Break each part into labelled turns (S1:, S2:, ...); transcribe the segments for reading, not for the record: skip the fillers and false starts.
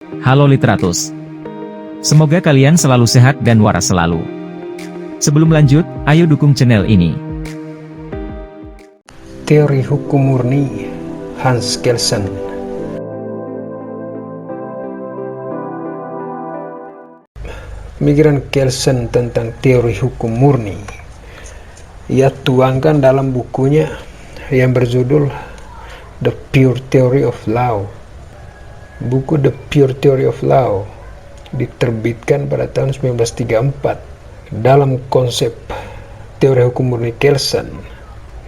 S1: Halo Literatus. Semoga kalian selalu sehat dan waras selalu. Sebelum lanjut, ayo dukung channel ini.
S2: Teori hukum murni Hans Kelsen. Pemikiran Kelsen tentang teori hukum murni ia tuangkan dalam bukunya yang berjudul The Pure Theory of Law. Buku The Pure Theory of Law diterbitkan pada tahun 1934. Dalam konsep teori hukum murni Kelsen,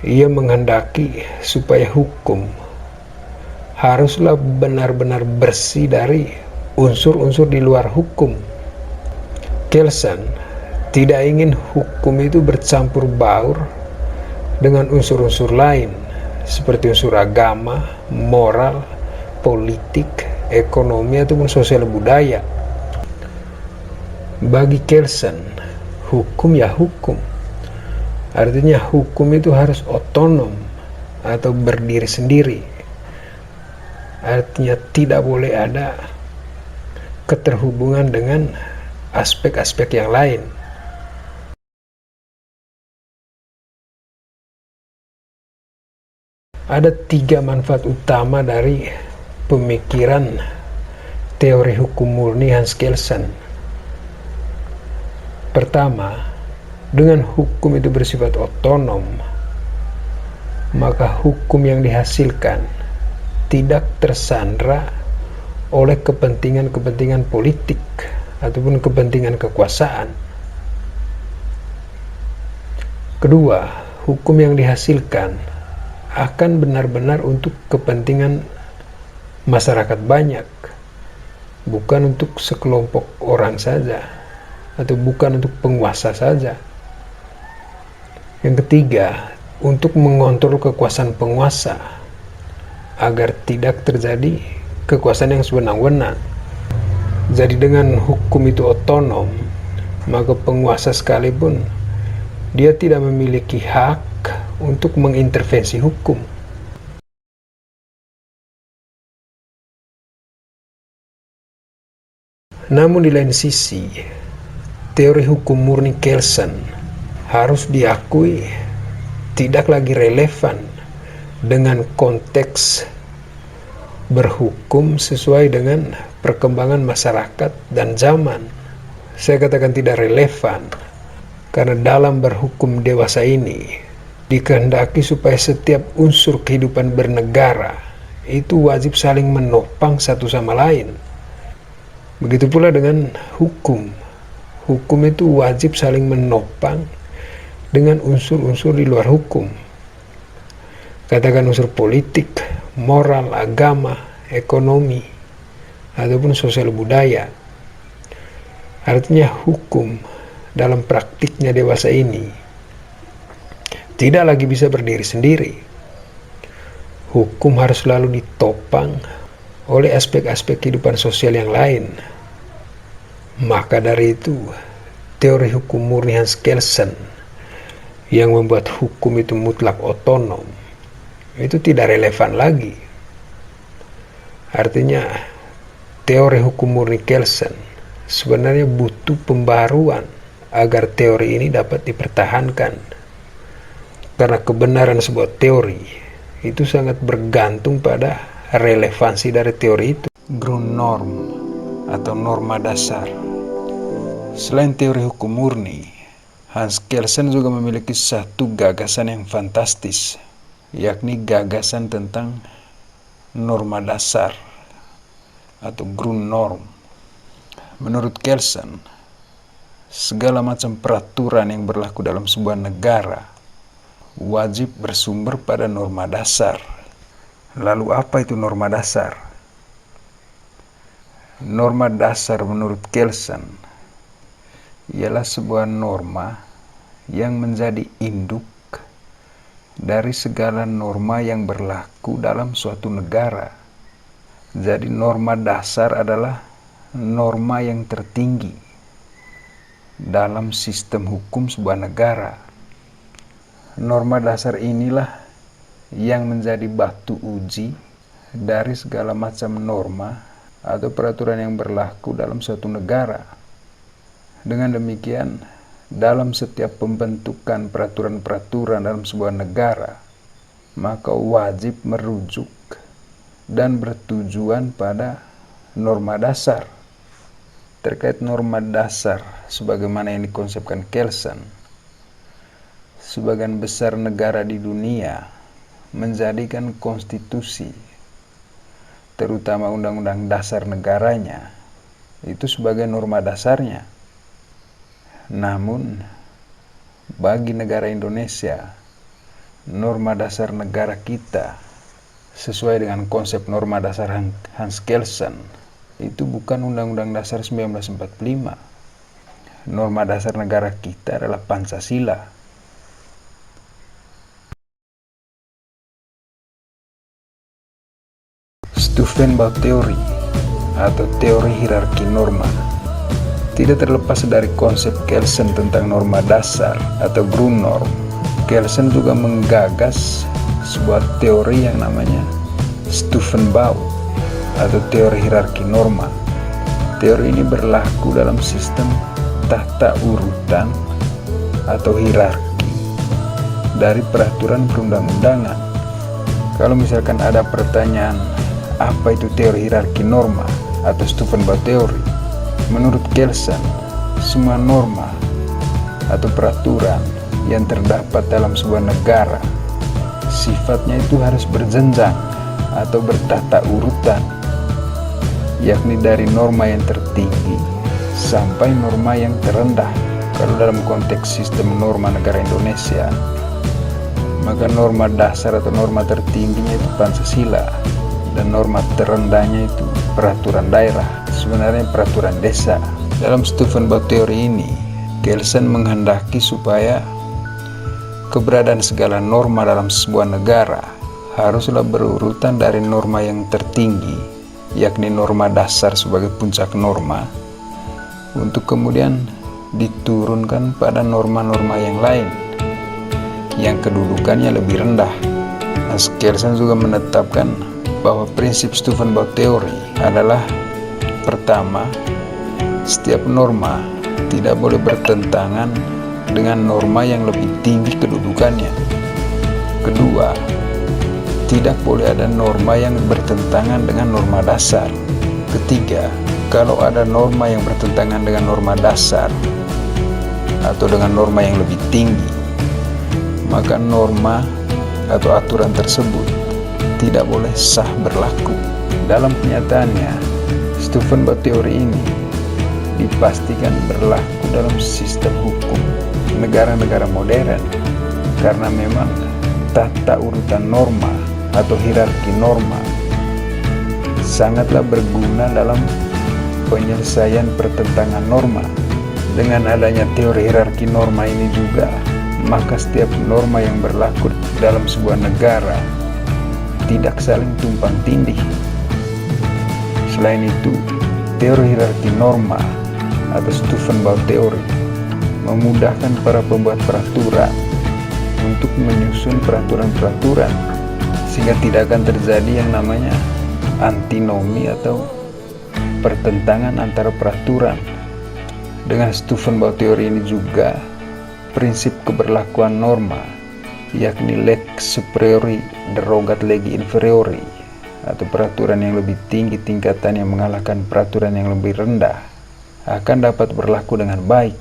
S2: ia menghendaki supaya hukum haruslah benar-benar bersih dari unsur-unsur di luar hukum. Kelsen tidak ingin hukum itu bercampur baur dengan unsur-unsur lain seperti unsur agama, moral, politik, ekonomi, ataupun sosial budaya. Bagi Kelsen, hukum ya hukum. Artinya hukum itu harus otonom atau berdiri sendiri. Artinya tidak boleh ada keterhubungan dengan aspek-aspek yang lain. Ada 3 manfaat utama dari pemikiran teori hukum murni Hans Kelsen. Pertama, dengan hukum itu bersifat otonom, maka hukum yang dihasilkan tidak tersandra oleh kepentingan-kepentingan politik ataupun kepentingan kekuasaan. Kedua, hukum yang dihasilkan akan benar-benar untuk kepentingan masyarakat banyak, bukan untuk sekelompok orang saja, atau bukan untuk penguasa saja. Yang ketiga, untuk mengontrol kekuasaan penguasa agar tidak terjadi kekuasaan yang sewenang-wenang. Jadi dengan hukum itu otonom, maka penguasa sekalipun dia tidak memiliki hak untuk mengintervensi hukum. Namun di lain sisi, teori hukum murni Kelsen harus diakui tidak lagi relevan dengan konteks berhukum sesuai dengan perkembangan masyarakat dan zaman. Saya katakan tidak relevan karena dalam berhukum dewasa ini dikehendaki supaya setiap unsur kehidupan bernegara itu wajib saling menopang satu sama lain. Begitu pula dengan hukum. Hukum itu wajib saling menopang dengan unsur-unsur di luar hukum. Katakan unsur politik, moral, agama, ekonomi, ataupun sosial budaya. Artinya hukum dalam praktiknya dewasa ini tidak lagi bisa berdiri sendiri. Hukum harus selalu ditopang oleh aspek-aspek kehidupan sosial yang lain. Maka dari itu, teori hukum murni Hans Kelsen yang membuat hukum itu mutlak otonom itu tidak relevan lagi. Artinya teori hukum murni Kelsen sebenarnya butuh pembaruan agar teori ini dapat dipertahankan, karena kebenaran sebuah teori itu sangat bergantung pada relevansi dari teori itu. Grundnorm atau norma dasar. Selain teori hukum murni, Hans Kelsen juga memiliki satu gagasan yang fantastis, yakni gagasan tentang norma dasar atau Grundnorm. Menurut Kelsen, segala macam peraturan yang berlaku dalam sebuah negara wajib bersumber pada norma dasar. Lalu apa itu norma dasar? Norma dasar menurut Kelsen ialah sebuah norma yang menjadi induk dari segala norma yang berlaku dalam suatu negara. Jadi norma dasar adalah norma yang tertinggi dalam sistem hukum sebuah negara. Norma dasar inilah yang menjadi batu uji dari segala macam norma atau peraturan yang berlaku dalam suatu negara. Dengan demikian, dalam setiap pembentukan peraturan-peraturan dalam sebuah negara, maka wajib merujuk dan bertujuan pada norma dasar. Terkait norma dasar sebagaimana yang dikonsepkan Kelsen, sebagian besar negara di dunia menjadikan konstitusi, terutama undang-undang dasar negaranya, itu sebagai norma dasarnya. Namun, bagi negara Indonesia, norma dasar negara kita sesuai dengan konsep norma dasar Hans Kelsen itu bukan Undang-Undang Dasar 1945. Norma dasar negara kita adalah Pancasila. Stufenbau teori atau teori hierarki norma tidak terlepas dari konsep Kelsen tentang norma dasar atau Grundnorm. Kelsen juga menggagas sebuah teori yang namanya Stufenbau atau teori hierarki norma. Teori ini berlaku dalam sistem tata urutan atau hierarki dari peraturan perundang-undangan. Kalau misalkan ada pertanyaan, apa itu teori hierarki norma atau Stufenbau teori? Menurut Kelsen, semua norma atau peraturan yang terdapat dalam sebuah negara sifatnya itu harus berjenjang atau bertata urutan, yakni dari norma yang tertinggi sampai norma yang terendah. Kalau dalam konteks sistem norma negara Indonesia, maka norma dasar atau norma tertingginya itu Pancasila, dan norma terendahnya itu peraturan daerah, sebenarnya peraturan desa. Dalam Stufenbau teori ini, Kelsen menghendaki supaya keberadaan segala norma dalam sebuah negara haruslah berurutan dari norma yang tertinggi, yakni norma dasar sebagai puncak norma, untuk kemudian diturunkan pada norma-norma yang lain yang kedudukannya lebih rendah. Hans Kelsen juga menetapkan bahwa prinsip Stufenbau teori adalah: pertama, setiap norma tidak boleh bertentangan dengan norma yang lebih tinggi kedudukannya. Kedua, tidak boleh ada norma yang bertentangan dengan norma dasar. Ketiga, kalau ada norma yang bertentangan dengan norma dasar atau dengan norma yang lebih tinggi, maka norma atau aturan tersebut tidak boleh sah berlaku. Dalam kenyataannya, Stufenbau teori ini dipastikan berlaku dalam sistem hukum negara-negara modern, karena memang tata urutan norma atau hierarki norma sangatlah berguna dalam penyelesaian pertentangan norma. Dengan adanya teori hierarki norma ini juga, maka setiap norma yang berlaku dalam sebuah negara tidak saling tumpang tindih. Selain itu, teori hierarki norma atau Stufenbau teori memudahkan para pembuat peraturan untuk menyusun peraturan-peraturan, sehingga tidak akan terjadi yang namanya antinomi atau pertentangan antara peraturan. Dengan Stufenbau teori ini juga, prinsip keberlakuan norma, yakni lex superiori derogat legi inferiori, atau peraturan yang lebih tinggi tingkatan yang mengalahkan peraturan yang lebih rendah, akan dapat berlaku dengan baik.